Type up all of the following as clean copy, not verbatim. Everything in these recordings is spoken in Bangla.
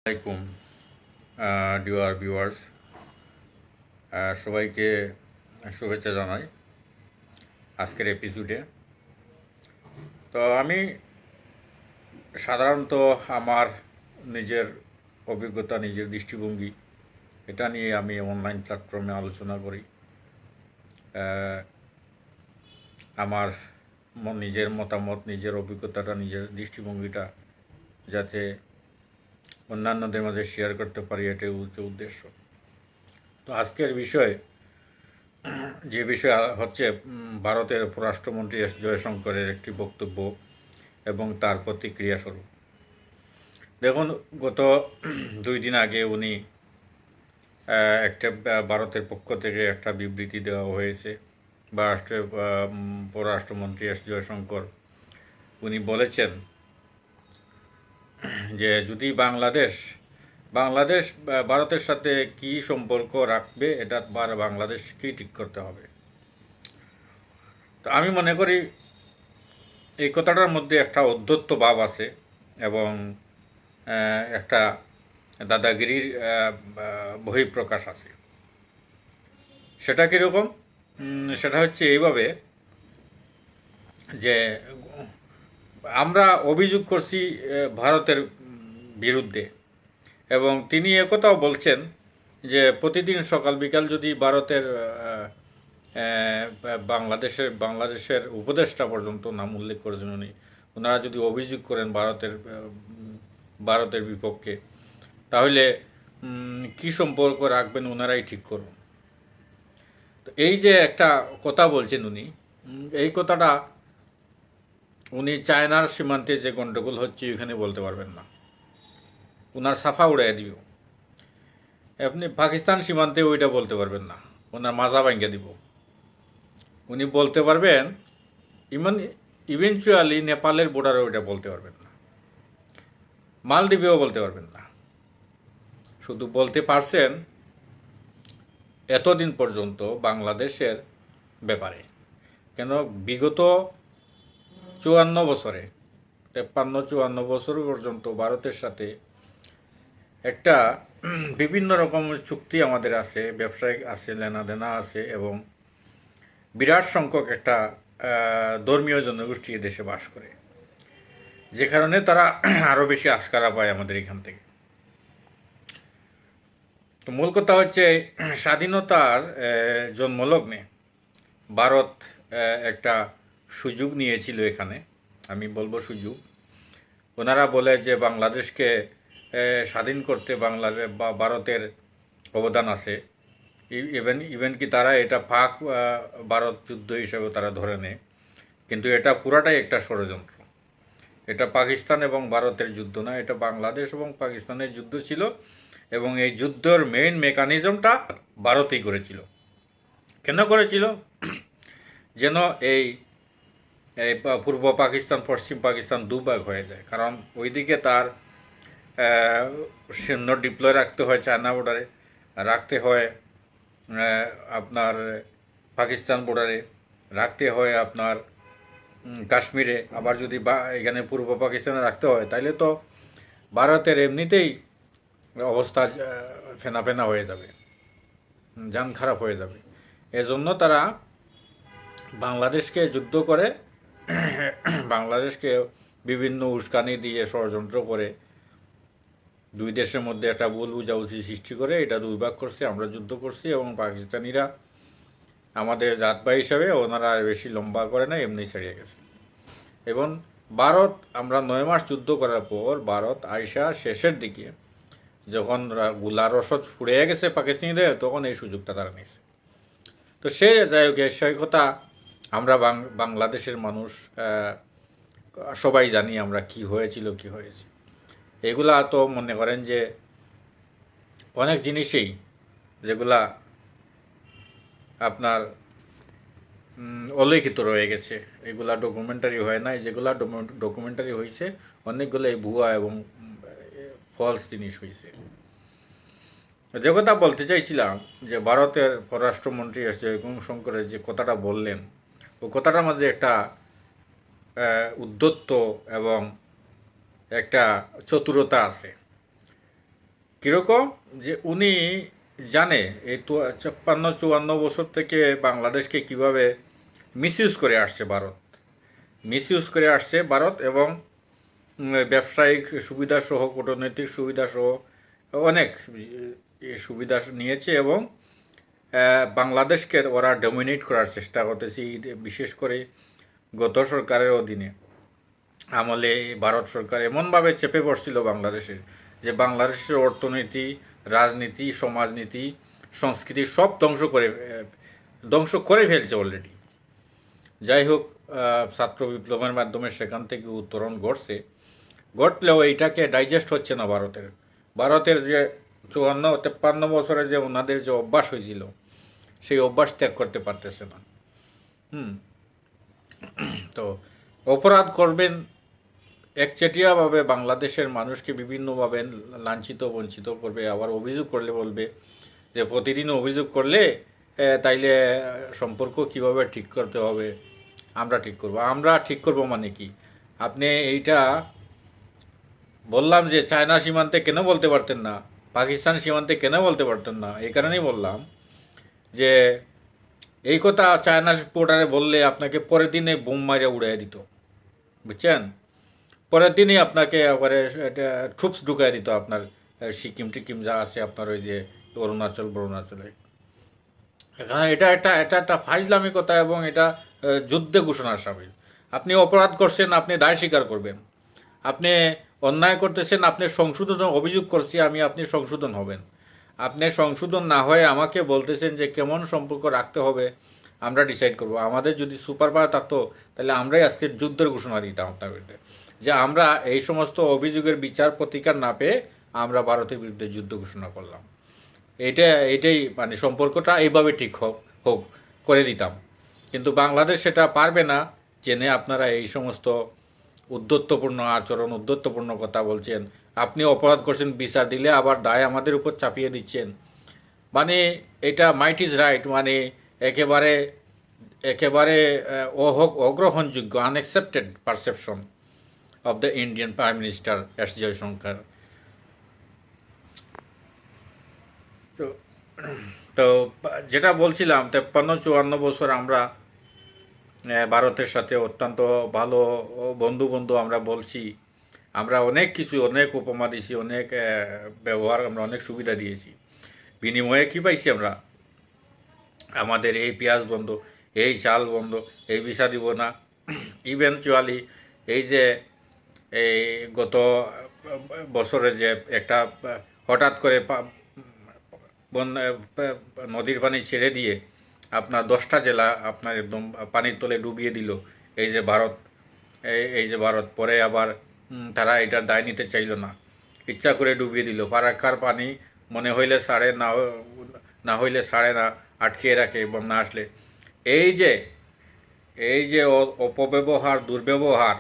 আসসালামাইকুম ডিয়ার ভিউয়ার্স, সবাইকে শুভেচ্ছা জানাই আজকের এপিসোডে। তো আমি সাধারণত আমার নিজের অভিজ্ঞতা, নিজের দৃষ্টিভঙ্গি এটা নিয়ে আমি অনলাইন প্ল্যাটফর্মে আলোচনা করি। আমার নিজের মতামত, নিজের অভিজ্ঞতাটা, নিজের দৃষ্টিভঙ্গিটা যাতে অন্যান্যদের মাঝে শেয়ার করতে পারি, এটাই উদ্দেশ্য। তো আজকের যে বিষয় হচ্ছে ভারতের পররাষ্ট্রমন্ত্রী এস জয়শঙ্করের একটি বক্তব্য এবং তার প্রতিক্রিয়া স্বরূপ। দেখুন, গত 2 দিন আগে উনি একটা ভারতের পক্ষ থেকে একটা বিবৃতি দেওয়া হয়েছে। পররাষ্ট্রমন্ত্রী এস জয়শঙ্কর উনি বলেছেন যে যদি বাংলাদেশ ভারতের সাথে কি সম্পর্ক রাখবে এটা বাংলাদেশকেই ঠিক করতে হবে। তো আমি মনে করি এই কথাটার মধ্যে একটা অধ্যত্ব ভাব আছে এবং একটা দাদাগিরির বহিঃপ্রকাশ আছে। সেটা কীরকম? সেটা হচ্ছে এইভাবে যে আমরা অভিযোগ করছি ভারতের বিরুদ্ধে, এবং তিনি একথাও বলছেন যে প্রতিদিন সকাল বিকাল যদি ভারতের বাংলাদেশের উপদেষ্টা পর্যন্ত নাম উল্লেখ করেছেন উনি, ওনারা যদি অভিযোগ করেন ভারতের বিপক্ষে, তাহলে কি সম্পর্ক রাখবেন ওনারাই ঠিক করুন। তো এই যে একটা কথা বলছেন উনি, এই কথাটা উনি চায়নার সীমান্তে যে গণ্ডগোল হচ্ছে এখানে বলতে পারবেন না, ওনার সাফা উড়াইয়া দিবে। আপনি পাকিস্তান সীমান্তে ওইটা বলতে পারবেন না, ওনার মাজা ভাঙ্গিয়ে দিব। উনি বলতে পারবেন ইভেনচুয়ালি নেপালের বর্ডারে ওইটা বলতে পারবেন না, মালদ্বীপেও বলতে পারবেন না। শুধু বলতে পারছেন এতদিন পর্যন্ত বাংলাদেশের ব্যাপারে। কেন বিগত 54 বছরে, 53-54 বছর পর্যন্ত ভারতের সাথে একটা বিভিন্ন রকমের চুক্তি আমাদের আছে, ব্যবসায়িক আছে, লেনাদেনা আছে, এবং বিরাট সংখ্যক একটা ধর্মীয় জনগোষ্ঠী দেশে বাস করে, যে কারণে তারা আরও বেশি আস্কারা পায় আমাদের এখান থেকে। তো মূল কথা হচ্ছে স্বাধীনতার জন্মলগ্নে ভারত একটা সুযোগ নিয়েছিল এখানে, আমি বলবো সুযোগ। ওনারা বলে যে বাংলাদেশকে স্বাধীন করতে ভারতের অবদান আছে। ইভেন কি তারা এটা পাক ভারত যুদ্ধ হিসেবে তারা ধরে নেয়, কিন্তু এটা পুরাটাই একটা ষড়যন্ত্র। এটা পাকিস্তান এবং ভারতের যুদ্ধ না, এটা বাংলাদেশ এবং পাকিস্তানের যুদ্ধ ছিল, এবং এই যুদ্ধের মেইন মেকানিজমটা ভারতই করেছিল। কেন করেছিল? যেন এই পূর্ব পাকিস্তান পশ্চিম পাকিস্তান দুভাগ হয়ে যায়। কারণ ওইদিকে তার সৈন্য ডিপ্লয় রাখতে হয় চায়না বর্ডারে, রাখতে হয় আপনার পাকিস্তান বর্ডারে, রাখতে হয় আপনার কাশ্মীরে, আবার যদি এখানে পূর্ব পাকিস্তানে রাখতে হয়, তাইলে তো ভারতের এমনিতেই অবস্থা ফেনা ফেনা হয়ে যাবে, যান খারাপ হয়ে যাবে। এজন্য তারা বাংলাদেশকে যুদ্ধ করে, বাংলাদেশকে বিভিন্ন উস্কানি দিয়ে ষড়যন্ত্র করে দুই দেশের মধ্যে একটা ভুল বুঝাবুঝি সৃষ্টি করে এটা দুই ভাগ করছে। আমরা যুদ্ধ করছি এবং পাকিস্তানিরা আমাদের জাতভাই হিসাবে ওনারা আর বেশি লম্বা করে না, এমনি ছাড়িয়ে গেছে। এবং ভারত, আমরা 9 মাস যুদ্ধ করার পর ভারত আইসা শেষের দিকে যখন গোলার রসদ ফুরিয়ে গেছে পাকিস্তানিদের, তখন এই সুযোগটা তারা নিয়েছে। তো সে যাই হোক, সেই কথা আমরা বাংলাদেশের মানুষ সবাই জানি আমরা কি হয়েছিল কি হয়েছে। এগুলা তো মনে করেন যে অনেক জিনিসেই যেগুলা আপনার অলিখিত রয়ে গেছে, এগুলা ডকুমেন্টারি হয় নাই। যেগুলা ডকুমেন্টারি হয়েছে অনেকগুলোই ভুয়া এবং ফলস জিনিস হয়েছে। যে কথা বলতে চাইছিলাম যে ভারতের পররাষ্ট্রমন্ত্রী এস জয়শঙ্করের যে কথাটা বললেন, ওই কথাটার মধ্যে একটা উদ্ধত্ত এবং একটা চতুরতা আছে। কীরকম যে উনি জানে এই 53-54 বছর থেকে বাংলাদেশকে কিভাবে মিসইউজ করে আসছে ভারত, মিসইউজ করে আসছে ভারত, এবং ব্যবসায়িক সুবিধাসহ কূটনৈতিক সুবিধাসহ অনেক সুবিধা নিয়েছে, এবং বাংলাদেশকে ওরা ডমিনেট করার চেষ্টা করতেছে। বিশেষ করে গত সরকারের অধীনে আমলে ভারত সরকার এমনভাবে চেপে পড়ছিল বাংলাদেশের, যে বাংলাদেশের অর্থনীতি, রাজনীতি, সমাজনীতি, সংস্কৃতি সব ধ্বংস করে ফেলছে অলরেডি। যাই হোক, ছাত্র বিপ্লবের মাধ্যমে সেখান থেকে উত্তরণ ঘটলেও এইটাকে ডাইজেস্ট হচ্ছে না ভারতের যে 54-53 বছরে যে ওনাদের যে অভ্যাস হয়েছিল, সেই অভ্যাস ত্যাগ করতে পারতেছে না। তো অপরাধ করবেন একচেটিয়াভাবে, বাংলাদেশের মানুষকে বিভিন্নভাবে লাঞ্ছিত বঞ্চিত করবে, আবার অভিযোগ করলে বলবে যে প্রতিদিন অভিযোগ করলে তাইলে সম্পর্ক কিভাবে ঠিক করতে হবে আমরা ঠিক করব মানে কি? আপনি এইটা বললাম যে চায়না সীমান্তে কেন বলতে পারতেন না, পাকিস্তান সীমান্তে কেন বলতে পারতেন না? এই কারণেই বললাম যে এই কথা চায়না বর্ডারে বললে আপনাকে পরের দিনে বোম মারিয়া উড়াই দিত, বুঝছেন? পরের দিনই আপনাকে একবারে ট্রুপস ঢুকাই দিত আপনার সিকিম টিকিম যা আছে আপনার ওই যে অরুণাচলে। এখানে এটা একটা ফাইজলামি কথা, এবং এটা যুদ্ধে ঘোষণার সামিল। আপনি অপরাধ করছেন, আপনি দায় স্বীকার করবেন। আপনি অন্যায় করতেছেন, আপনি সংশোধন অভিযোগ করছি আমি, আপনি সংশোধন হবেন। আপনি সংশোধন না হয়ে আমাকে বলতেছেন যে কেমন সম্পর্ক রাখতে হবে আমরা ডিসাইড করব। আমাদের যদি সুপার পাওয়ার থাকতো তাহলে আমরাই আজকে যুদ্ধের ঘোষণা দিতাম আপনার বিরুদ্ধে, যে আমরা এই সমস্ত অভিযোগের বিচার প্রতিকার না পেয়ে আমরা ভারতের বিরুদ্ধে যুদ্ধ ঘোষণা করলাম। এটাই মানে সম্পর্কটা এইভাবে ঠিক হোক করে দিতাম। কিন্তু বাংলাদেশ সেটা পারবে না, জেনে আপনারা এই সমস্ত উদ্ধত্তপূর্ণ কথা বলছেন। আপনি অপরাধ করছেন, বিচার দিলে আবার দায় আমাদের উপর চাপিয়ে দিচ্ছেন। মানে এটা মাইট ইজ রাইট, মানে একেবারে একেবারে অগ্রহণযোগ্য, unaccepted perception of the Indian prime minister S Jaishankar. তো তো যেটা বলছিলাম, 53-54 বছর আমরা ভারতের সাথে অত্যন্ত ভালো বন্ধু আমরা বলছি। আমরা অনেক কিছু, অনেক উপমা দিয়েছি, অনেক ব্যবহার, আমরা অনেক সুবিধা দিয়েছি। বিনিময়ে কী পাইছি আমরা? আমাদের এই পেঁয়াজ বন্ধ, এই চাল বন্ধ, এই ভিসা দিব না। ইভেনচুয়ালি এই যে এই গত বছরে যে একটা হঠাৎ করে নদীর পানি ছেড়ে দিয়ে আপনার 10টা জেলা আপনার একদম পানির তলে ডুবিয়ে দিল এই যে ভারত। পরে আবার তারা এটার দায় নিতে চাইল না, ইচ্ছা করে ডুবিয়ে দিল। ফারাক্কার পানি মনে হইলে ছাড়ে, না হইলে ছাড়ে না, আটকে রাখে বন্যা আসলে। এই যে অপব্যবহার, দুর্ব্যবহার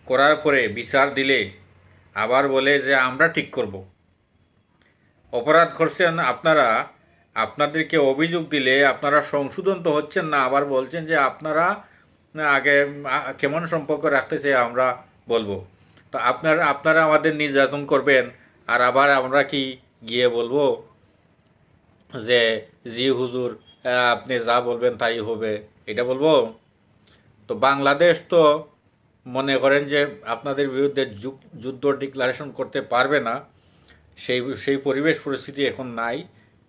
করার পরে বিচার দিলে আবার বলে যে আমরা ঠিক করব। অপরাধ করছেন আপনারা, আপনাদেরকে অভিযোগ দিলে আপনারা সংশোধন তো হচ্ছেন না, আবার বলছেন যে আপনারা আগে কেমন সম্পর্ক রাখতে চাই আমরা বলবো। তো আপনারা আমাদের নির্যাতন করবেন, আর আবার আমরা কি গিয়ে বলবো যে জি হুজুর আপনি যা বলবেন তাই হবে, এটা বলবো? তো বাংলাদেশ তো মনে করেন যে আপনাদের বিরুদ্ধে যুদ্ধ ডিক্লারেশন করতে পারবে না, সেই পরিবেশ পরিস্থিতি এখন নাই।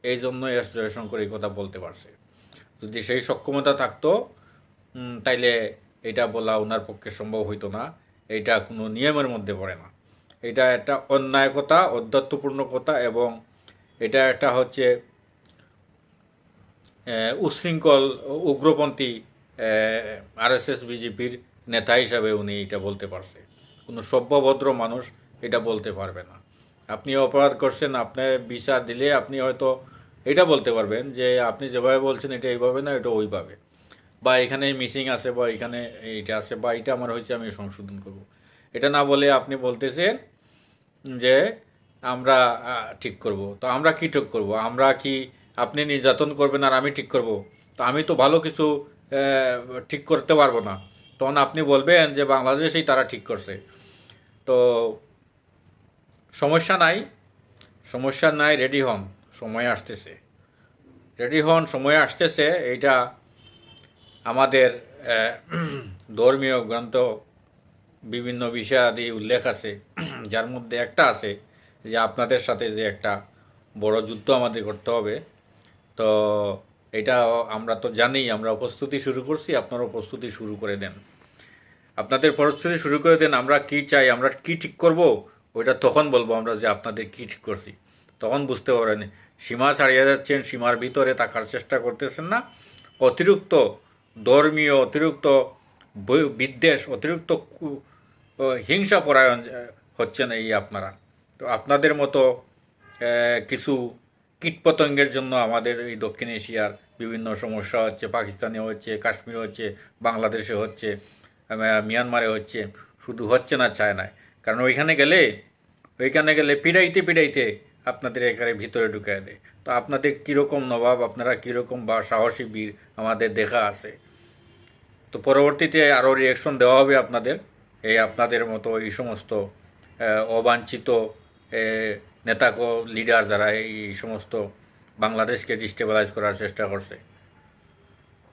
এই জন্য এস জয়শঙ্কর এই কথা বলতে পারছে। যদি সেই সক্ষমতা থাকতো তাইলে এটা বলা ওনার পক্ষে সম্ভব হইতো না। এটা কোনো নিয়মের মধ্যে পড়ে না। এটা একটা অন্যায় কথা, অধ্যত্বপূর্ণ কথা, এবং এটা একটা হচ্ছে উচ্ছৃঙ্খল উগ্রপন্থী আরএসএস বিজেপির নেতা হিসাবে উনি এটা বলতে পারছে। কোনো সভ্যভদ্র মানুষ এটা বলতে পারবে না। আপনি অপরাধ করছেন, আপনার বিচার দিলে আপনি হয়তো এটা বলতে পারবেন যে আপনি যেভাবে বলছেন এটা এইভাবে না, এটা ওইভাবে, বা এখানে মিসিং আছে, বা এখানে এইটা আছে, বা এটা আমার হয়েছে আমি সংশোধন করব। এটা না বলে আপনি বলতেছেন যে আমরা ঠিক করব। তো আমরা কি ঠিক করব? আমরা কি আপনি নির্যাতন করবেন আর আমি ঠিক করব? তো আমি তো ভালো কিছু ঠিক করতে পারবো না। তখন আপনি বলবেন যে বাংলাদেশেই তারা ঠিক করছে। তো সমস্যা নাই, সমস্যা নাই, রেডি হন, সময় আসতেছে। রেডি হন, সময় আসতেছে। এইটা আমাদের ধর্মীয় গ্রন্থ বিভিন্ন বিষয়াদি উল্লেখ আছে, যার মধ্যে একটা আছে যে আপনাদের সাথে যে একটা বড় যুদ্ধ আমাদের করতে হবে। তো এটা আমরা তো জানি, আমরা প্রস্তুতি শুরু করছি, আপনারাও প্রস্তুতি শুরু করে দেন। আপনাদের প্রস্তুতি শুরু করে দেন। আমরা কি চাই, আমরা কি ঠিক করব, ওইটা তখন বলবো আমরা যে আপনাদের কি ঠিক করছি। তখন বুঝতে পারবেন সীমা ছাড়িয়ে যাচ্ছেন, সীমার ভিতরে থাকার চেষ্টা করতেছেন না। অতিরিক্ত ধর্মীয়, অতিরিক্ত বিদ্বেষ, অতিরিক্ত হিংসা পরায়ণ হচ্ছেন এই আপনারা। তো আপনাদের মতো কিছু কীটপতঙ্গের জন্য আমাদের এই দক্ষিণ এশিয়ার বিভিন্ন সমস্যা হচ্ছে। পাকিস্তানে হচ্ছে, কাশ্মীরে হচ্ছে, বাংলাদেশে হচ্ছে, মিয়ানমারে হচ্ছে। শুধু হচ্ছে না, চায় না। কারণ ওইখানে গেলে পিড়াইতে পিড়াইতে আপনাদের এখানে ভিতরে ঢুকায় দেয়। তো আপনাদের কীরকম নবাব, আপনারা কীরকম বা সাহসী বীর আমাদের দেখা আছে। তো পরবর্তীতে আরও রিয়াকশন দেওয়া হবে আপনাদের, এই আপনাদের মতো এই সমস্ত অবাঞ্ছিত নেতা লিডার যারা এই সমস্ত বাংলাদেশকে ডিস্টেবিলাইজ করার চেষ্টা করছে।